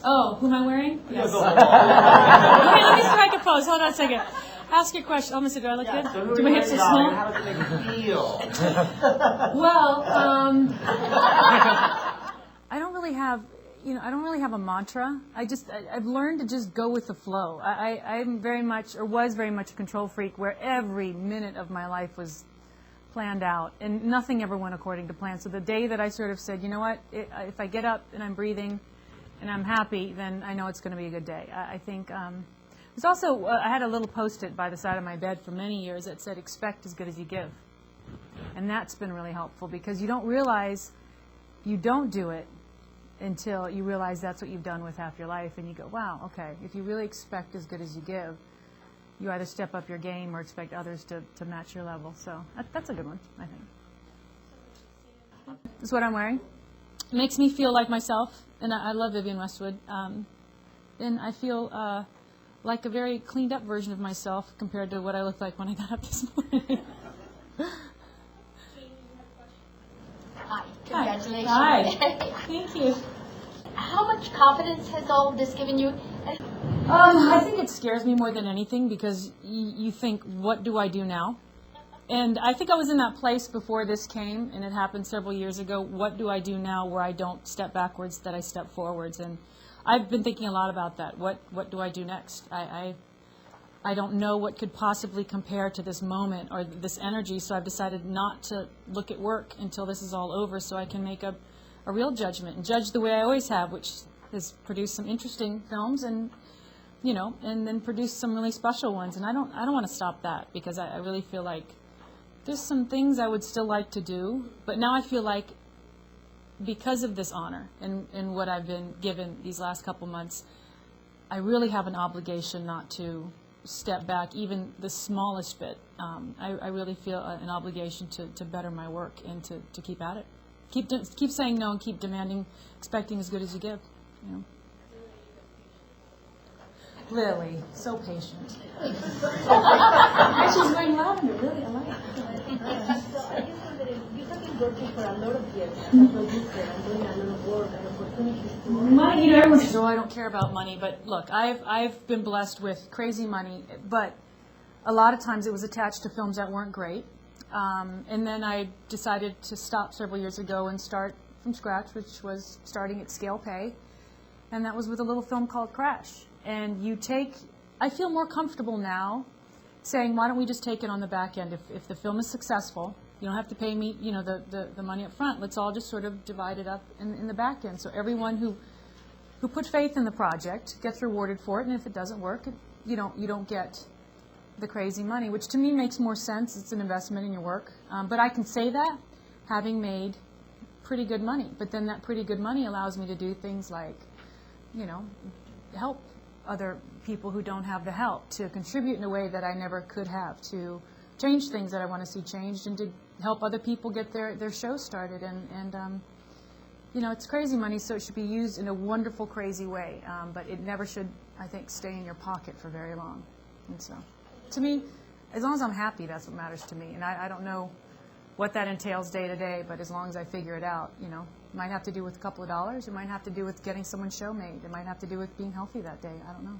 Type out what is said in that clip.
Oh, who am I wearing? Yes. Okay, let me strike a pose. Hold on a second. Ask your question. Oh, Mr. Do I look good? Do my hips are small? How does it make you feel? Well, I don't really have, I don't really have a mantra. I've learned to just go with the flow. I'm very much, or was very much a control freak where every minute of my life was planned out and nothing ever went according to plan. So the day that I sort of said, you know what, if I get up and I'm breathing and I'm happy, then I know it's going to be a good day. I think there's also, I had a little Post-it by the side of my bed for many years that said, expect as good as you give. And that's been really helpful because you don't realize you don't do it until you realize that's what you've done with half your life. And you go, wow, okay, if you really expect as good as you give, you either step up your game or expect others to match your level. So that's a good one, I think. This is what I'm wearing. It makes me feel like myself, and I love Vivienne Westwood. And I feel like a very cleaned up version of myself compared to what I looked like when I got up this morning. Hi, congratulations. Hi. Thank you. How much confidence has all of this given you? I think it scares me more than anything because you think, what do I do now? And I think I was in that place before this came, and it happened several years ago. What do I do now where I don't step backwards, that I step forwards? And I've been thinking a lot about that. What do I do next? I don't know what could possibly compare to this moment or this energy, so I've decided not to look at work until this is all over so I can make a real judgment and judge the way I always have, which has produced some interesting films and then produce some really special ones. And I don't want to stop that because I really feel like there's some things I would still like to do, but now I feel like because of this honor and what I've been given these last couple months, I really have an obligation not to step back even the smallest bit. I really feel an obligation to better my work and to keep at it. Keep saying no and keep demanding, expecting as good as you give. Lily, so patient. And she's wearing lavender, really, I like it. So I just wondered, you have been working for a lot of years as a producer and doing a lot of work and opportunities to work. Money, everyone says, oh, I don't care about money, but look, I've been blessed with crazy money, but a lot of times it was attached to films that weren't great. And then I decided to stop several years ago and start from scratch, which was starting at scale pay, and that was with a little film called Crash. And I feel more comfortable now saying, why don't we just take it on the back end? If the film is successful, you don't have to pay me, the money up front. Let's all just sort of divide it up in the back end. So everyone who put faith in the project gets rewarded for it, and if it doesn't work, you don't get the crazy money, which to me makes more sense. It's an investment in your work. But I can say that having made pretty good money. But then that pretty good money allows me to do things like, help other people who don't have the help, to contribute in a way that I never could have, to change things that I want to see changed, and to help other people get their show started. And it's crazy money, so it should be used in a wonderful, crazy way. But it never should, I think, stay in your pocket for very long. And so, to me, as long as I'm happy, that's what matters to me. And I don't know what that entails day to day, but as long as I figure it out, it might have to do with a couple of dollars. It might have to do with getting someone's show made. It might have to do with being healthy that day. I don't know.